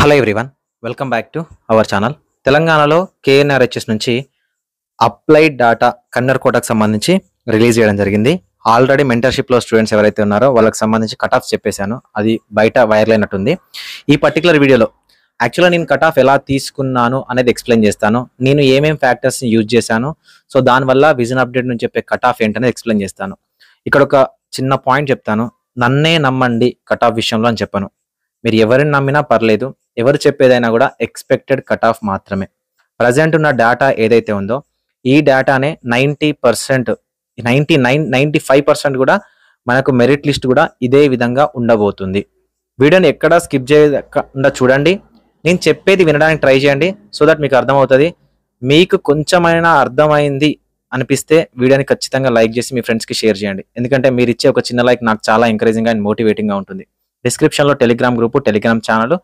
Hello everyone, welcome back to our channel. తెలంగాణలో KNRHS నుంచి applied data కన్నర్ కోటాకు సంబంధించి release చేయడం జరిగింది. ఆల్రెడీ మెంటర్షిప్లో స్టూడెంట్స్ ఎవరైతే ఉన్నారో వాళ్ళకి సంబంధించి కట్ ఆఫ్ చెప్పేశాను, అది బయట వైరల్ అయినట్టుంది. ఈ పర్టికులర్ వీడియోలో యాక్చువల్గా నేను కట్ ఆఫ్ ఎలా తీసుకున్నాను అనేది ఎక్స్ప్లెయిన్ చేస్తాను. నేను ఏమేం ఫ్యాక్టర్స్ని యూజ్ చేశాను, సో దానివల్ల విజన్ అప్డేట్ నుంచి చెప్పే కట్ ఆఫ్ ఏంటనేది ఎక్స్ప్లెయిన్ చేస్తాను. ఇక్కడ ఒక చిన్న పాయింట్ చెప్తాను, నన్నే నమ్మండి కట్ ఆఫ్ విషయంలో అని చెప్పాను. మీరు ఎవరిని నమ్మినా పర్లేదు, ఎవరు చెప్పేదైనా కూడా ఎక్స్పెక్టెడ్ కట్ ఆఫ్ మాత్రమే. ప్రజెంట్ ఉన్న డేటా ఏదైతే ఉందో ఈ డేటానే 90%, 95% కూడా మనకు మెరిట్ లిస్ట్ కూడా ఇదే విధంగా ఉండబోతుంది. వీడియోని ఎక్కడా స్కిప్ చేయకుండా చూడండి, నేను చెప్పేది వినడానికి ట్రై చేయండి, సో దట్ మీకు అర్థమవుతుంది. మీకు కొంచెమైనా అర్థమైంది అనిపిస్తే వీడియోని ఖచ్చితంగా లైక్ చేసి మీ ఫ్రెండ్స్కి షేర్ చేయండి, ఎందుకంటే మీరు ఇచ్చే ఒక చిన్న లైక్ నాకు చాలా ఎంకరేజింగ్ అండ్ మోటివేటింగ్గా ఉంటుంది. డిస్క్రిప్షన్లో టెలిగ్రామ్ గ్రూపు, టెలిగ్రామ్ ఛానల్,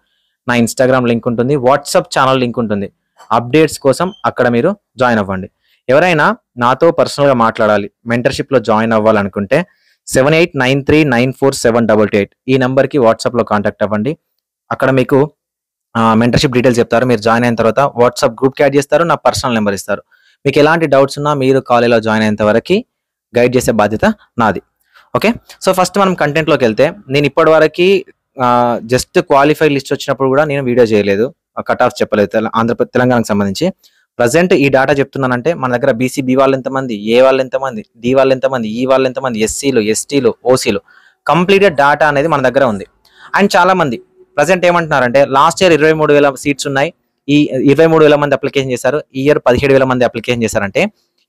నా ఇన్స్టాగ్రామ్ లింక్ ఉంటుంది, వాట్సాప్ ఛానల్ లింక్ ఉంటుంది. అప్డేట్స్ కోసం అక్కడ మీరు జాయిన్ అవ్వండి. ఎవరైనా నాతో పర్సనల్గా మాట్లాడాలి, మెంటర్షిప్లో జాయిన్ అవ్వాలనుకుంటే 7893947888 ఈ నెంబర్కి వాట్సాప్లో కాంటాక్ట్ అవ్వండి. అక్కడ మీకు మెంటర్షిప్ డీటెయిల్స్ చెప్తారు. మీరు జాయిన్ అయిన తర్వాత వాట్సాప్ గ్రూప్కి యాడ్ చేస్తారు, నా పర్సనల్ నెంబర్ ఇస్తారు. మీకు ఎలాంటి డౌట్స్ ఉన్నా మీరు కాలేజ్లో జాయిన్ అయినంత వరకు గైడ్ చేసే బాధ్యత నాది. ఓకే, సో ఫస్ట్ మనం కంటెంట్లోకి వెళ్తే, నేను ఇప్పటివరకు జస్ట్ క్వాలిఫైడ్ లిస్ట్ వచ్చినప్పుడు కూడా నేను వీడియో చేయలేదు, కట్ ఆఫ్ చెప్పలేదు తెలంగాణకు సంబంధించి. ప్రజెంట్ ఈ డేటా చెప్తున్నానంటే మన దగ్గర బీసీబీ వాళ్ళు ఎంతమంది, ఏ వాళ్ళు ఎంతమంది, డి వాళ్ళు ఎంతమంది, ఈ వాళ్ళు ఎంతమంది, ఎస్సీలు, ఎస్టీలు, ఓసీలు, కంప్లీటెడ్ డేటా అనేది మన దగ్గర ఉంది. అండ్ చాలా మంది ప్రజెంట్ ఏమంటున్నారంటే లాస్ట్ ఇయర్ 23,000 సీట్స్ ఉన్నాయి, ఈ 23,000 మంది అప్లికేషన్ చేశారు, ఈ ఇయర్ 17,000 మంది అప్లికేషన్ చేశారంటే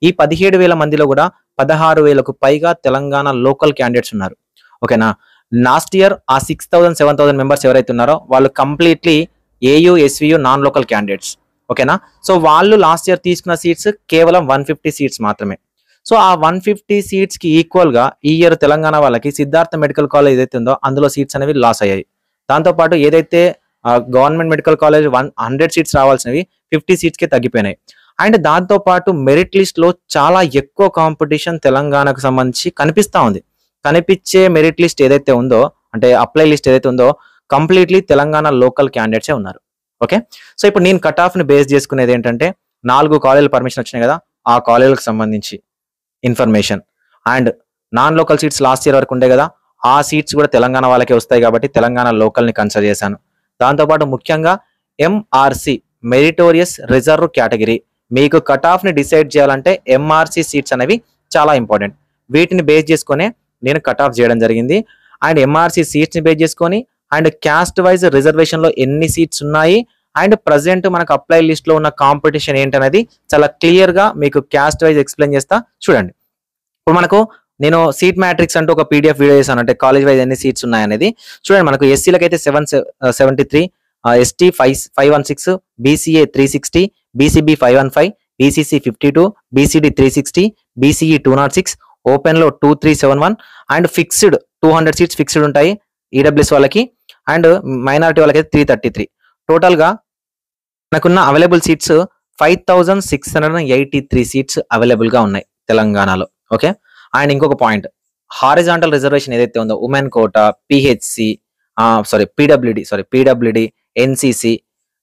ఈ 17,000 మందిలో కూడా 16,000కు పైగా తెలంగాణ లోకల్ క్యాండిడేట్స్ ఉన్నారు. ఓకేనా, లాస్ట్ ఇయర్ ఆ 6,000 7,000 మెంబర్స్ ఎవరైతే ఉన్నారో వాళ్ళు completely AU SVU non local candidates. ఓకేనా, సో వాళ్ళు లాస్ట్ ఇయర్ తీసుకున్న సీట్స్ కేవలం 150 సీట్స్ మాత్రమే. సో ఆ 150 సీట్స్కి ఈక్వల్గా ఈ ఇయర్ తెలంగాణ వాళ్ళకి సిద్ధార్థ మెడికల్ కాలేజ్ ఏదైతే ఉందో అందులో సీట్స్ అనేవి లాస్ అయ్యాయి. దాంతోపాటు ఏదైతే గవర్నమెంట్ మెడికల్ కాలేజ్ 100 సీట్స్ రావాల్సినవి 50 సీట్స్కే తగ్గిపోయినాయి. అండ్ దాంతోపాటు మెరిట్ లిస్ట్లో చాలా ఎక్కువ కాంపిటీషన్ తెలంగాణకు సంబంధించి కనిపిస్తూ ఉంది. కనిపించే మెరిట్ లిస్ట్ ఏదైతే ఉందో, అంటే అప్లై లిస్ట్ ఏదైతే ఉందో, కంప్లీట్లీ తెలంగాణ లోకల్ క్యాండిడేట్సే ఉన్నారు. ఓకే, సో ఇప్పుడు నేను కట్ ఆఫ్ని బేస్ చేసుకునేది ఏంటంటే 4 కాలేజీలు పర్మిషన్ వచ్చినాయి కదా, ఆ కాలేజీలకు సంబంధించి information. And non local seats last year వరకు ఉండే కదా, ఆ సీట్స్ కూడా తెలంగాణ వాళ్ళకే వస్తాయి కాబట్టి తెలంగాణ లోకల్ని కన్సిడర్ చేశాను. దాంతోపాటు ముఖ్యంగా ఎంఆర్సి, మెరిటోరియస్ రిజర్వ్ కేటగిరీ, మీకు కట్ ఆఫ్ని డిసైడ్ చేయాలంటే ఎంఆర్సి సీట్స్ అనేవి చాలా ఇంపార్టెంట్. వీటిని బేస్ చేసుకునే నేను కట్ ఆఫ్ చేయడం జరిగింది. అండ్ ఎంఆర్సి సీట్స్ని బేస్ చేసుకొని అండ్ క్యాస్ట్ వైజ్ రిజర్వేషన్లో ఎన్ని సీట్స్ ఉన్నాయి అండ్ ప్రజెంట్ మనకు అప్లై లిస్ట్లో ఉన్న కాంపిటీషన్ ఏంటనేది చాలా క్లియర్గా మీకు క్యాస్ట్ వైజ్ ఎక్స్ప్లెయిన్ చేస్తా చూడండి. ఇప్పుడు మనకు నేను సీట్ మ్యాట్రిక్స్ అంటూ ఒక పీడిఎఫ్ వీడియో చేశాను, అంటే కాలేజ్ వైజ్ ఎన్ని సీట్స్ ఉన్నాయనేది చూడండి. మనకు ఎస్సీలకు అయితే 773, ST 516, BCA 360, BCB 515, BCC 52, BCD 360, BCE 206, ఓపెన్లో 2371 అండ్ ఫిక్స్డ్ 200 సీట్స్ ఫిక్స్డ్ ఉంటాయి ఈడబ్ల్యూఎస్ వాళ్ళకి, అండ్ మైనారిటీ వాళ్ళకి అయితే 333. టోటల్గా మనకున్న అవైలబుల్ సీట్స్ 5,683 సీట్స్ అవైలబుల్గా ఉన్నాయి తెలంగాణలో. ఓకే, అండ్ ఇంకొక పాయింట్, హారిజాంటల్ రిజర్వేషన్ ఏదైతే ఉందో women quota, PHC, PWD, NCC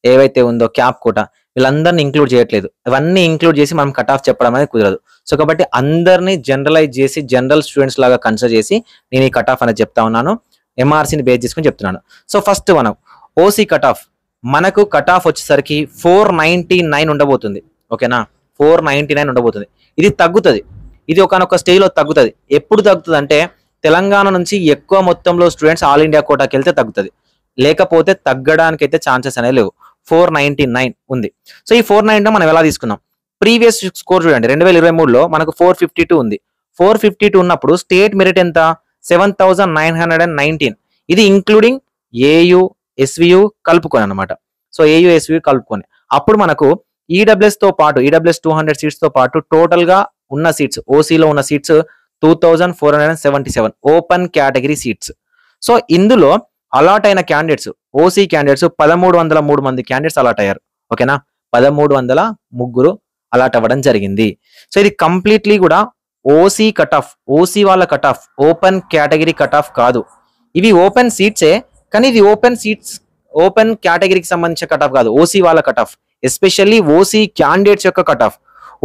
ఏవైతే ఉందో, క్యాప్ కోటా, వీళ్ళందరినీ ఇంక్లూడ్ చేయట్లేదు. ఇవన్నీ ఇంక్లూడ్ చేసి మనం కట్ ఆఫ్ చెప్పడం అనేది కుదరదు. సో కాబట్టి అందరినీ జనరలైజ్ చేసి జనరల్ స్టూడెంట్స్ లాగా కన్సిడర్ చేసి నేను ఈ కట్ ఆఫ్ అనేది చెప్తా ఉన్నాను, ఎంఆర్సీని బేస్ చేసుకుని చెప్తున్నాను. సో ఫస్ట్ మనం ఓసీ కట్ ఆఫ్, మనకు కట్ ఆఫ్ వచ్చేసరికి 499 ఉండబోతుంది. ఓకేనా, 499 ఉండబోతుంది. ఇది తగ్గుతుంది, ఇది ఒకనొక స్టేజ్లో తగ్గుతుంది. ఎప్పుడు తగ్గుతుంది అంటే తెలంగాణ నుంచి ఎక్కువ మొత్తంలో స్టూడెంట్స్ ఆల్ ఇండియా కోటాకి వెళ్తే తగ్గుతుంది, లేకపోతే తగ్గడానికి అయితే ఛాన్సెస్ అనేవి లేవు. 499 ఉంది. సో ఈ 499 మనం ఎలా తీసుకున్నాం, ప్రీవియస్ స్కోర్ చూడండి, 2023లో మనకు 452 ఉంది. 452 ఉన్నప్పుడు స్టేట్ మెరిట్ ఎంత, 7,919. ఇది ఇంక్లూడింగ్ ఏయు ఎస్వియు కలుపుకొని అనమాట. సో ఏయు ఎస్వియు కలుపుకొని అప్పుడు మనకు ఈడబ్ల్యూఎస్ తో పాటు, ఈడబ్ల్యూఎస్ 200 సీట్స్ తో పాటు టోటల్ గా ఉన్న సీట్స్, ఓసీలో ఉన్న seats 2,477 open category seats. So ఇందులో అలాట్ అయిన క్యాండిడేట్స్, ఓసీ క్యాండిడేట్స్ 1,303 మంది క్యాండిడేట్స్ అలాట్ అయ్యారు. ఓకేనా, 1,303 అలాట్ అవ్వడం జరిగింది. సో ఇది కంప్లీట్లీ కూడా ఓసీ కట్ ఆఫ్, ఓసీ వాళ్ళ cut of, open category cut off కాదు. ఇవి ఓపెన్ సీట్సే, కానీ ఇది ఓపెన్ సీట్స్ ఓపెన్ కేటగిరీకి సంబంధించిన కట్ ఆఫ్ కాదు, ఓసీ వాళ్ళ cut off, especially OC candidates యొక్క cut off.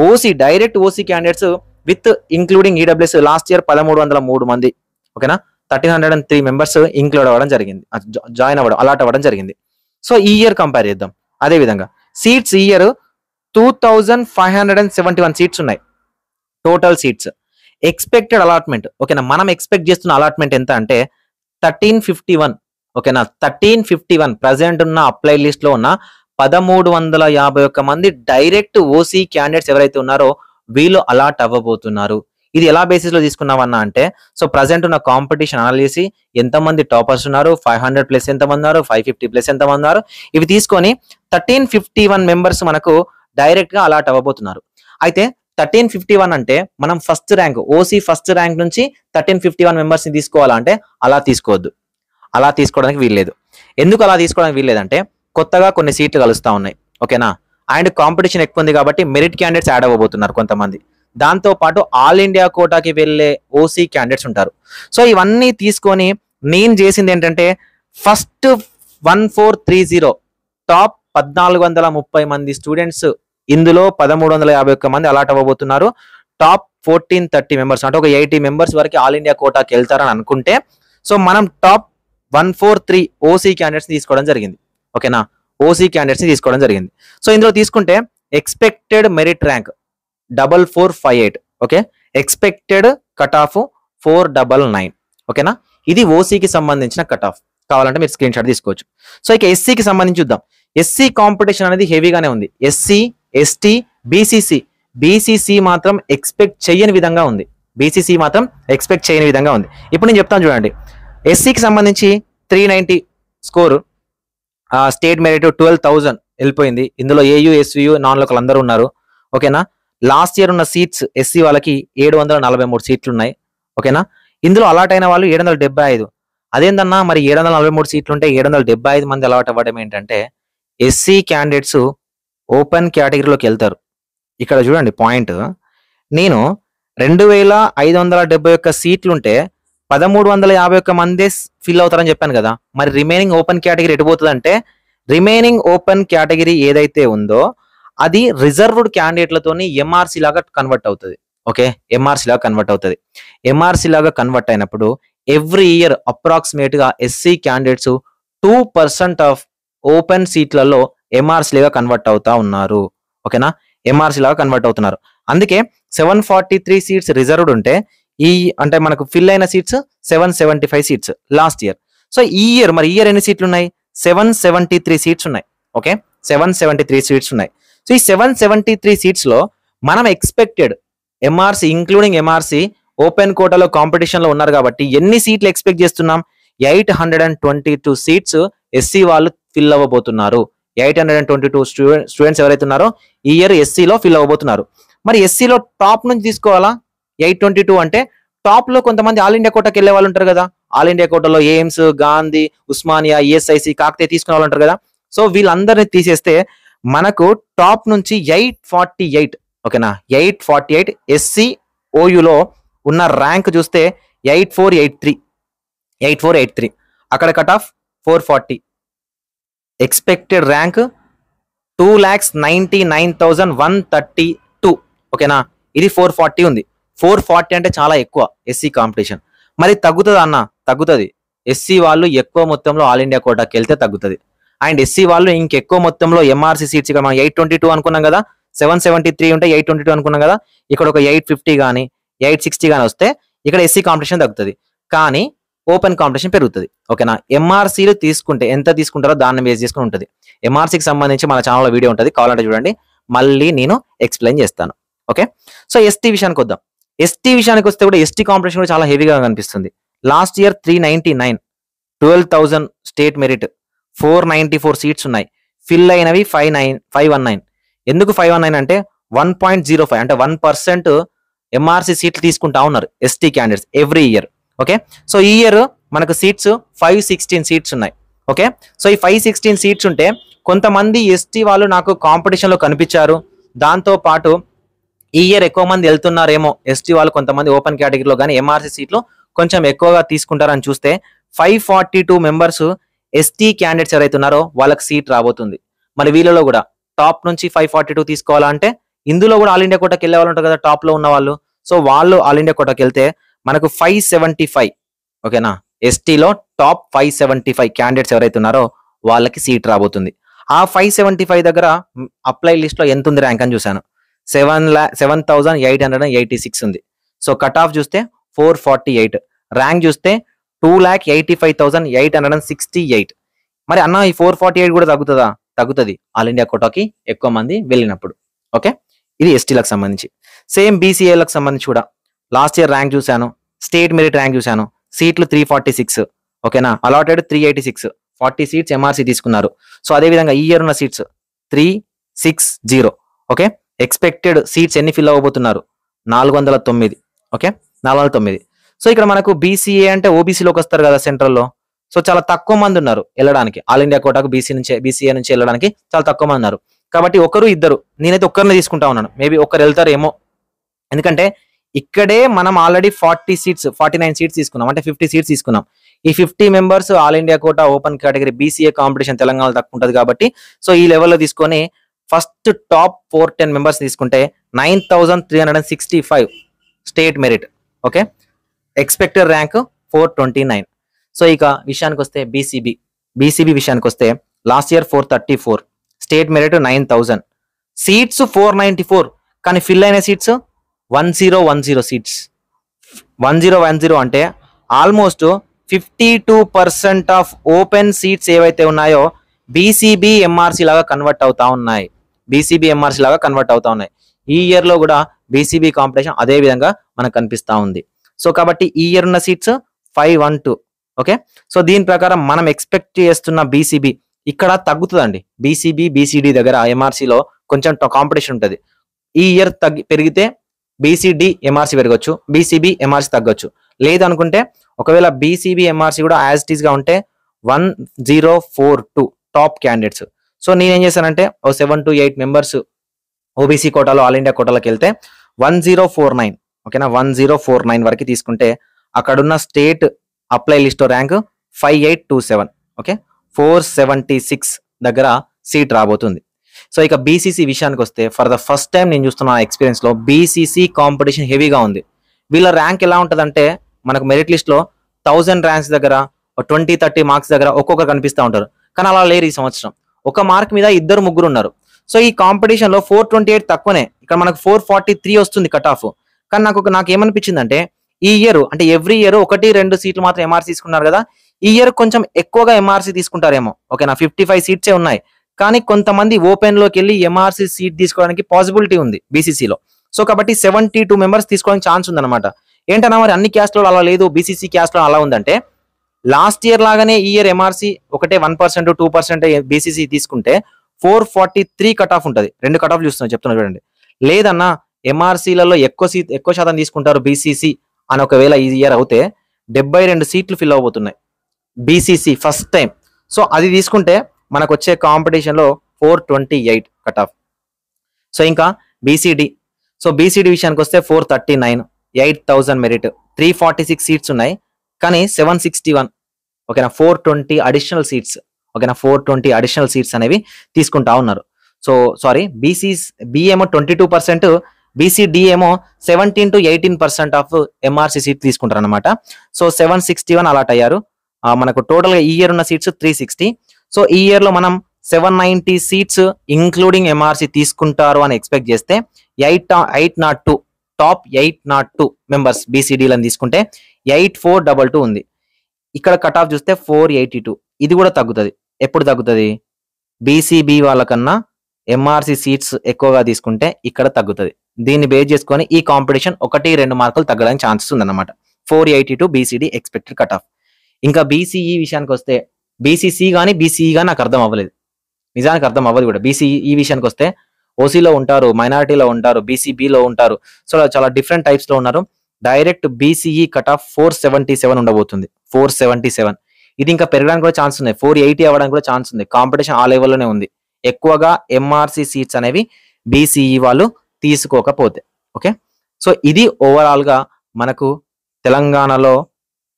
OC direct OC candidates with including EWS last year 1303 మంది, ఓకేనా, 1303 మెంబర్స్ ఇంక్లూడ్ అవ్వడం జరిగింది, జాయిన్ అవ్వడం, అలాట్ అవ్వడం జరిగింది. సో ఈ ఇయర్ కంపేర్ చేద్దాం. అదే విధంగా సీట్స్ ఈ ఇయర్ 2571 సీట్స్ ఉన్నాయి టోటల్ సీట్స్. ఎక్స్పెక్టెడ్ అలాట్మెంట్, ఓకేనా, మనం ఎక్స్పెక్ట్ చేస్తున్న అలాట్మెంట్ ఎంత అంటే 1351, ఓకేనా, 1351 ప్రజెంట్ ఉన్న అప్లై లిస్ట్ లో ఉన్న 1351 మంది డైరెక్ట్ ఓసీ క్యాండిడేట్స్ ఎవరైతే ఉన్నారో వీళ్ళు అలాట్ అవ్వబోతున్నారు. ఇది ఎలా బేసిస్ లో తీసుకున్నామన్నా అంటే, సో ప్రజెంట్ ఉన్న కాంపిటీషన్ అనాలిసి ఎంతమంది టాపర్స్ ఉన్నారు, 500 ప్లస్ ఎంతమంది ఉన్నారు, 550 ప్లస్ ఎంతమంది ఉన్నారు, ఇవి తీసుకొని 1351 మెంబర్స్ మనకు డైరెక్ట్ గా అలాట్ అవ్వబోతున్నారు. అయితే 1351 అంటే మనం first rank, OC first rank నుంచి 1351 మెంబర్స్ ని తీసుకోవాలంటే అలా తీసుకోవద్దు, అలా తీసుకోవడానికి వీల్లేదు. ఎందుకు అలా తీసుకోవడానికి వీల్లేదంటే కొత్తగా కొన్ని సీట్లు కలుస్తా ఉన్నాయి, ఓకేనా, అండ్ కాంపిటీషన్ ఎక్కువ ఉంది కాబట్టి మెరిట్ క్యాండిడేట్స్ యాడ్ అవ్వబోతున్నారు కొంతమంది. దాంతో పాటు ఆల్ ఇండియా కోటాకి వెళ్ళే ఓసీ క్యాండిడేట్స్ ఉంటారు. సో ఇవన్నీ తీసుకొని నేను చేసింది ఏంటంటే ఫస్ట్ 1430 టాప్ 1430 మంది స్టూడెంట్స్, ఇందులో 1351 మంది అలాట్ అవ్వబోతున్నారు. టాప్ 1430 మెంబర్స్ అంటే ఒక 80 మెంబర్స్ వరకు ఆల్ ఇండియా కోటాకి వెళ్తారని అనుకుంటే, సో మనం టాప్ 143 ఓసీ క్యాండిడేట్స్ తీసుకోవడం జరిగింది, ఓకేనా, ఓసీ క్యాండిడేట్స్ తీసుకోవడం జరిగింది. సో ఇందులో తీసుకుంటే expected merit rank 4458, okay, expected cut off 499, ఓకేనా, ఇది ఓసీకి సంబంధించిన కట్ ఆఫ్. కావాలంటే మీరు స్క్రీన్ షాట్ తీసుకోవచ్చు. సో ఇక ఎస్సీకి సంబంధించి చూద్దాం. ఎస్సీ కాంపిటీషన్ అనేది హెవీగానే ఉంది. ఎస్సీ, ఎస్టీ, బీసీసీ, బీసీసీ మాత్రం ఎక్స్పెక్ట్ చేయని విధంగా ఉంది, బీసీసీ మాత్రం ఎక్స్పెక్ట్ చేయని విధంగా ఉంది. ఇప్పుడు నేను చెప్తాను చూడండి. ఎస్సీకి సంబంధించి 390 స్కోర్, స్టేట్ మెరిట్ 12,000 వెళ్ళిపోయింది. ఇందులో ఏయూ, ఎస్వియు, నాన్ లోకల్ అందరూ ఉన్నారు, ఓకేనా. లాస్ట్ ఇయర్ ఉన్న సీట్స్ ఎస్సీ వాళ్ళకి 743 సీట్లు ఉన్నాయి, ఓకేనా. ఇందులో అలాట్ అయిన వాళ్ళు 775. అదేందన్నా మరి 743 సీట్లు ఉంటే 775 మంది అలాట్ అవ్వడం ఏంటంటే, ఎస్సీ క్యాండిడేట్స్ ఓపెన్ కేటగిరీలోకి వెళ్తారు. ఇక్కడ చూడండి పాయింట్, నేను 2571 సీట్లుంటే 1351 మంది ఫిల్ అవుతారని చెప్పాను కదా. మరి రిమైనింగ్ ఓపెన్ కేటగిరీ ఎటుపోతుంది అంటే, రిమైనింగ్ ఓపెన్ కేటగిరీ ఏదైతే ఉందో అది రిజర్వ్డ్ క్యాండిడేట్లతోని ఎంఆర్సీ లాగా కన్వర్ట్ అవుతుంది, ఓకే, ఎంఆర్సీ లాగా కన్వర్ట్ అవుతుంది. ఎంఆర్సీ లాగా కన్వర్ట్ అయినప్పుడు ఎవ్రీ ఇయర్ అప్రాక్సిమేట్ గా ఎస్సీ క్యాండిడేట్స్ 2% ఆఫ్ ఓపెన్ సీట్లలో ఎంఆర్సీ లాగా కన్వర్ట్ అవుతా ఉన్నారు, ఓకేనా, ఎంఆర్సీ లాగా కన్వర్ట్ అవుతున్నారు. అందుకే 743 సీట్స్ రిజర్వ్డ్ ఉంటే ఈ అంటే మనకు ఫిల్ అయిన seats 775 seats last year. So ఈ ఇయర్ మరి ఈ ఇయర్ ఎన్ని సీట్లు ఉన్నాయి, 773 సీట్స్ ఉన్నాయి, ఓకే, 773 సీట్స్ ఉన్నాయి. సో ఈ 773 సీట్స్ లో మనం expected MRC including MRC open కోటాలో కాంపిటీషన్ లో ఉన్నారు కాబట్టి ఎన్ని సీట్లు ఎక్స్పెక్ట్ చేస్తున్నాం, 822 సీట్స్ ఎస్సీ వాళ్ళు ఫిల్ అవ్వబోతున్నారు. 822 స్టూడెంట్స్ ఎవరైతే ఉన్నారో ఈ ఇయర్ ఎస్సీలో ఫిల్ అవ్వబోతున్నారు. మరి ఎస్సీలో టాప్ నుంచి తీసుకోవాలా 822 అంటే, టాప్ లో కొంతమంది ఆల్ ఇండియా కోటాకి వెళ్ళే వాళ్ళు ఉంటారు కదా. ఆల్ ఇండియా కోటాలో ఎయిమ్స్, గాంధీ, ఉస్మానియా, ఈఎస్ఐసి, కాకతీయ తీసుకునే వాళ్ళు ఉంటారు కదా. సో వీళ్ళందరినీ తీసేస్తే మనకు టాప్ నుంచి 848, ఓకేనా, 848 ఎస్సీ ఓయులో ఉన్న ర్యాంక్ చూస్తే 8483 అక్కడ కట్ ఆఫ్ 440. ఎక్స్పెక్టెడ్ ర్యాంక్ 2,99,132, ఓకేనా, ఇది 440 ఉంది. 440 అంటే చాలా ఎక్కువ ఎస్సీ కాంపిటీషన్. మరి తగ్గుతుంది అన్న, తగ్గుతుంది. ఎస్సీ వాళ్ళు ఎక్కువ మొత్తంలో ఆల్ ఇండియా కోటాకి వెళ్తే తగ్గుతుంది. అండ్ ఎస్సీ వాళ్ళు ఇంకెక్కువ మొత్తంలో ఎంఆర్సీ సీట్స్ ఇక్కడ మనం 822 అనుకున్నాం కదా, 773 ఉంటే 822 అనుకున్నాం కదా, ఇక్కడ ఒక 850 కానీ 860 కానీ వస్తే ఇక్కడ ఎస్సీ కాంపిటీషన్ తగ్గుతుంది, కానీ ఓపెన్ కాంపిటీషన్ పెరుగుతుంది, ఓకేనా. ఎంఆర్సీలు తీసుకుంటే ఎంత తీసుకుంటారో దాన్ని బేస్ చేసుకుని ఉంటుంది. ఎంఆర్సీకి సంబంధించి మన ఛానల్లో వీడియో ఉంటుంది, కావాలంటే చూడండి, మళ్ళీ నేను ఎక్స్ప్లెయిన్ చేస్తాను, ఓకే. సో ఎస్టీ విషయానికి వద్దాం. ఎస్టీ విషయానికి వస్తే కూడా ఎస్టీ కాంపిటీషన్ కూడా చాలా హెవీగా కనిపిస్తుంది. Last year 399, 12,000 state merit, 494 seats ఉన్నాయి. ఫిల్ అయినవి 519. ఎందుకు 519 అంటే 1.05 అంటే 1% ఎంఆర్సీ సీట్లు తీసుకుంటా ఉన్నారు ST candidates every year, okay. So ఈ ఇయర్ మనకు సీట్స్ 516 సీట్స్ ఉన్నాయి, ఓకే. సో ఈ 516 సీట్స్ ఉంటే కొంతమంది ఎస్టీ వాళ్ళు నాకు కాంపిటీషన్ లో కనిపించారు. దాంతో పాటు ఈ ఇయర్ ఎక్కువ మంది వెళ్తున్నారేమో ఎస్టీ వాళ్ళు, కొంతమంది ఓపెన్ కేటగిరీలో కానీ ఎంఆర్సీ సీట్లు కొంచెం ఎక్కువగా తీసుకుంటారని చూస్తే 542 మెంబర్స్ ఎస్టీ క్యాండిడేట్స్ ఎవరైతే ఉన్నారో వాళ్ళకి సీట్ రాబోతుంది. మరి వీళ్ళలో కూడా టాప్ నుంచి 542 తీసుకోవాలంటే ఇందులో కూడా ఆల్ ఇండియా కోటాకి వెళ్ళే వాళ్ళు ఉంటారు కదా టాప్ లో ఉన్న వాళ్ళు. సో వాళ్ళు ఆల్ ఇండియా కోటాకి వెళ్తే మనకు 575 ఓకేనా, ఎస్టీలో టాప్ 575 క్యాండిడేట్స్ ఎవరైతే ఉన్నారో వాళ్ళకి సీట్ రాబోతుంది. ఆ 575 దగ్గర అప్లై లిస్ట్ లో ఎంత ఉంది ర్యాంక్ అని చూశాను, 7,886 ఉంది. సో కట్ ఆఫ్ చూస్తే 448, ర్యాంక్ చూస్తే 2,85,868. మరి అన్న ఈ 448 కూడా తగ్గుతుందా? తగ్గుతుంది ఆల్ ఇండియా కోటాకి ఎక్కువ మంది వెళ్ళినప్పుడు. ఓకే, ఇది ఎస్టీలకు సంబంధించి. సేమ్ బీసీఏలకు సంబంధించి కూడా లాస్ట్ ఇయర్ ర్యాంక్ చూశాను, స్టేట్ మెరిట్ ర్యాంక్ చూశాను, సీట్లు 346 ఓకేనా, అలాటెడ్ 386, 40 సీట్స్ ఎంఆర్సీ తీసుకున్నారు. సో అదే విధంగా ఈ ఇయర్ ఉన్న సీట్స్ 360 ఓకే. ఎక్స్పెక్టెడ్ సీట్స్ ఎన్ని ఫిల్ అవ్వబోతున్నారు? 409 ఓకే, 409. సో ఇక్కడ మనకు బీసీఏ అంటే ఓబీసీలోకి వస్తారు కదా సెంట్రల్లో. సో చాలా తక్కువ మంది ఉన్నారు వెళ్ళడానికి ఆల్ ఇండియా కోటాకు బీసీఏ నుంచి వెళ్ళడానికి చాలా తక్కువ మంది ఉన్నారు. కాబట్టి ఒకరు ఇద్దరు, నేనైతే ఒక్కరిని తీసుకుంటా ఉన్నాను, మేబీ ఒకరు వెళ్తారేమో. ఎందుకంటే ఇక్కడే మనం ఆల్రెడీ 49 సీట్స్ తీసుకున్నాం, అంటే 50 సీట్స్ తీసుకున్నాం. ఈ 50 members all India quota open category BCA competition తెలంగాణలో తక్కువ ఉంటుంది కాబట్టి సో ఈ లెవెల్లో తీసుకొని ఫస్ట్ టాప్ 410 మెంబర్స్ తీసుకుంటే 9,365 state merit okay, expected rank 429. So ఇక విషయానికి వస్తే బీసీబీ విషయానికి వస్తే last year 434, state merit 9,000, seats 494, కానీ ఫిల్ అయిన సీట్స్ 1010 సీట్స్. 1010 అంటే ఆల్మోస్ట్ 52% ఆఫ్ ఓపెన్ సీట్స్ ఏవైతే ఉన్నాయో బీసీబీ ఎంఆర్సీ లాగా కన్వర్ట్ అవుతా ఉన్నాయి. ఈ ఇయర్ లో కూడా బీసీబీ కాంపిటీషన్ అదే విధంగా మనకు కనిపిస్తా ఉంది. సో కాబట్టి ఈ ఇయర్ ఉన్న సీట్స్ 512 ఓకే. సో దీని ప్రకారం మనం ఎక్స్పెక్ట్ చేస్తున్న బీసీబీ ఇక్కడ తగ్గుతుందండి. బీసీబీ బీసీడీ దగ్గర ఎంఆర్సీలో కొంచెం కాంపిటీషన్ ఉంటుంది. ఈ ఇయర్ పెరిగితే బీసీడీ ఎంఆర్సీ పెరగచ్చు, బీసీబీ ఎంఆర్సీ తగ్గొచ్చు. లేదనుకుంటే ఒకవేళ బీసీబీ ఎంఆర్సీ కూడా యాజ్ ఇట్ ఈస్ గా ఉంటే 1042 టాప్ క్యాండిడేట్స్. సో నేనేం చేశానంటే 7 to 8 మెంబర్స్ ఓబీసీ కోటాలో ఆల్ ఇండియా కోటాలోకి వెళ్తే 1049 ఓకేనా, 1049 వరకు తీసుకుంటే అక్కడున్న state apply list rank 5827 okay, 476 దగ్గర సీట్ రాబోతుంది. సో ఇక బీసీసీ విషయానికి వస్తే ఫర్ ద ఫస్ట్ టైం నేను చూస్తున్న ఎక్స్పీరియన్స్ లో బీసీసీ కాంపిటీషన్ హెవీగా ఉంది. వీళ్ళ ర్యాంక్ ఎలా ఉంటదంటే మనకు మెరిట్ లిస్ట్ లో 1000 ర్యాంక్స్ దగ్గర 20-30 మార్క్స్ దగ్గర ఒక్కొక్కరు కనిపిస్తూ ఉంటారు, కానీ అలా లేరు ఈ సంవత్సరం. ఒక మార్క్ మీద 2-3 ఉన్నారు. సో ఈ కాంపిటీషన్ లో 428 తక్కువనే, ఇక్కడ మనకు 443 వస్తుంది కట్ ఆఫ్. కానీ నాకు ఏమనిపించిందంటే ఈ ఇయర్ అంటే ఎవ్రీ ఇయర్ 1-2 సీట్లు మాత్రం ఎంఆర్సీ తీసుకున్నారు కదా, ఈ ఇయర్ కొంచెం ఎక్కువగా ఎంఆర్సీ తీసుకుంటారేమో ఓకేనా. 55 సీట్సే ఉన్నాయి, కానీ కొంతమంది ఓపెన్ లోకి వెళ్ళి ఎంఆర్సీ సీట్ తీసుకోవడానికి పాసిబిలిటీ ఉంది బీసీసీలో. సో కాబట్టి 72 మెంబర్స్ తీసుకోవడానికి ఛాన్స్ ఉందన్నమాట. ఏంటన్నా మరి అన్ని క్యాస్ట్ లో అలా లేదు, బీసీసీ క్యాస్ట్ లో అలా ఉందంటే లాస్ట్ ఇయర్ లాగానే ఈ ఇయర్ ఎంఆర్సీ ఒకటే 1% 2% బీసీసీ తీసుకుంటే 443 కట్ ఆఫ్ ఉంటుంది. 2 కట్ ఆఫ్ చెప్తున్నా చూడండి. లేదన్నా ఎంఆర్సీలలో ఎక్కువ శాతం తీసుకుంటారు బీసీసీ అని ఒకవేళ ఈ ఇయర్ అవుతే 72 సీట్లు ఫిల్ అవబోతున్నాయి బీసీసీ ఫస్ట్ టైం. సో అది తీసుకుంటే మనకు వచ్చే కాంపిటీషన్ లో 428 కట్ ఆఫ్. సో ఇంకా బీసీడీ విషయానికి వస్తే 439, 8,000 మెరిట్, 346 సీట్స్ ఉన్నాయి, కానీ 761 ఓకేనా, 420 అడిషనల్ సీట్స్ ఓకేనా, 420 అడిషనల్ సీట్స్ అనేవి తీసుకుంటా ఉన్నారు. సో సారీ, బి ఏమో 22%, బీసీడీ ఏమో 17 to 18% ఆఫ్ ఎంఆర్సీ సీట్ తీసుకుంటారు అనమాట. సో 761 అలాట్ అయ్యారు. మనకు టోటల్ గా ఈ ఇయర్ ఉన్న సీట్స్ 360. సో ఈ ఇయర్ లో మనం 790 సీట్స్ ఇంక్లూడింగ్ ఎంఆర్సీ తీసుకుంటారు అని ఎక్స్పెక్ట్ చేస్తే 802 టాప్ 802 మెంబర్స్ బీసీడీలను తీసుకుంటే 8422 ఉంది. ఇక్కడ కట్ ఆఫ్ చూస్తే 482. ఇది కూడా తగ్గుతుంది. ఎప్పుడు తగ్గుతుంది? బీసీబీ వాళ్ళకన్నా ఎంఆర్సీ సీట్స్ ఎక్కువగా తీసుకుంటే ఇక్కడ తగ్గుతుంది. దీన్ని బేస్ చేసుకొని ఈ కాంపిటీషన్ 1-2 మార్కులు తగ్గడానికి ఛాన్సెస్ ఉందన్నమాట. 482 బీసీడీ ఎక్స్పెక్టెడ్ కట్ ఆఫ్. ఇంకా బీసీఈ విషయానికి వస్తే బీసీసీ కానీ బీసీఈ కానీ నాకు అర్థం అవ్వలేదు, నిజానికి అర్థం అవ్వదు కూడా. బీసీఈ విషయానికి వస్తే ఓసీలో ఉంటారు, మైనారిటీలో ఉంటారు, బీసీబీలో ఉంటారు. సో చాలా డిఫరెంట్ టైప్స్ లో ఉన్నారు. డైరెక్ట్ బీసీఈ కట్ ఆఫ్ 477 ఉండబోతుంది. 477 ఇది ఇంకా పెరగడానికి కూడా ఛాన్స్ ఉన్నాయి, 480 అవ్వడానికి కూడా ఛాన్స్ ఉంది. కాంపిటీషన్ ఆ లెవెల్లోనే ఉంది. ఎక్కువగా ఎంఆర్సీ సీట్స్ అనేవి బీసీఈ వాళ్ళు తీసుకోకపోతే ఓకే. సో ఇది ఓవరాల్ గా మనకు తెలంగాణలో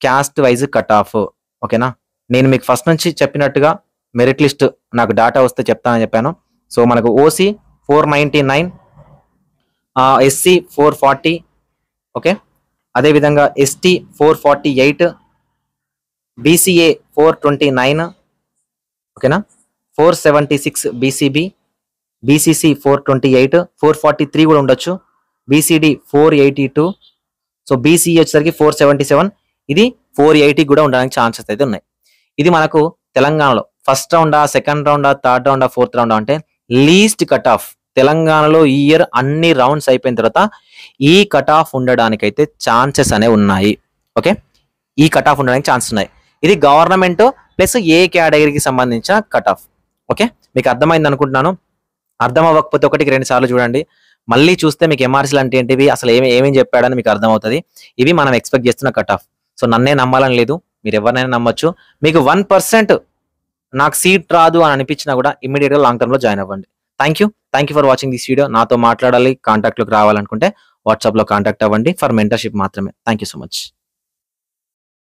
క్యాస్ట్ వైజ్ కట్ ఆఫ్ ఓకేనా. నేను మీకు ఫస్ట్ నుంచి చెప్పినట్టుగా మెరిట్ లిస్ట్ నాకు డాటా వస్తే చెప్తానని చెప్పాను. సో మనకు ఓసీ 499, ఎస్సీ 440, ఓకే. అదేవిధంగా ఎస్టీ 448, బీసీఏ 429, ఓకేనా. 476 బీసీబీ, బీసీసీ 428, 443 కూడా ఉండొచ్చు. బీసీడీ 482, సో బీసీఈ వచ్చేసరికి 477, ఇది 480 కూడా ఉండడానికి ఛాన్సెస్ అయితే ఉన్నాయి. ఇది మనకు తెలంగాణలో ఫస్ట్ రౌండా, సెకండ్ రౌండా, థర్డ్ రౌండా, ఫోర్త్ రౌండా అంటే లీస్ట్ కట్ ఆఫ్ తెలంగాణలో ఈ ఇయర్ అన్ని రౌండ్స్ అయిపోయిన తర్వాత ఈ కట్ ఆఫ్ ఉండడానికైతే ఛాన్సెస్ అనేవి ఉన్నాయి. ఓకే, ఈ కట్ ఆఫ్ ఉండడానికి ఛాన్సెస్ ఉన్నాయి. ఇది గవర్నమెంట్ ప్లస్ ఏ కేటగిరీకి సంబంధించిన కట్ ఆఫ్. ఓకే, మీకు అర్థమైంది అనుకుంటున్నాను. అర్థం అవ్వకపోతే ఒకటికి 2 సార్లు చూడండి, మళ్ళీ చూస్తే మీకు ఎంఆర్సీలు అంటే ఏంటివి, అసలు ఏమేమి చెప్పాడని మీకు అర్థమవుతుంది. ఇవి మనం ఎక్స్పెక్ట్ చేస్తున్న కట్ ఆఫ్. సో నన్నే నమ్మాలని లేదు, మీరు ఎవరినైనా నమ్మొచ్చు. మీకు 1% నాకు సీట్ రాదు అని అనిపించినా కూడా ఇమ్మీడియట్ గా లాంగ్ టర్మ్ లో జాయిన్ అవ్వండి. Thank you for watching this video. నాతో మాట్లాడాలి, కాంటాక్ట్ లోకి రావాలనుకుంటే వాట్సాప్ లో కాంటాక్ట్ అవ్వండి. ఫర్ మెంటర్షిప్ మాత్రమే. Thank you so much.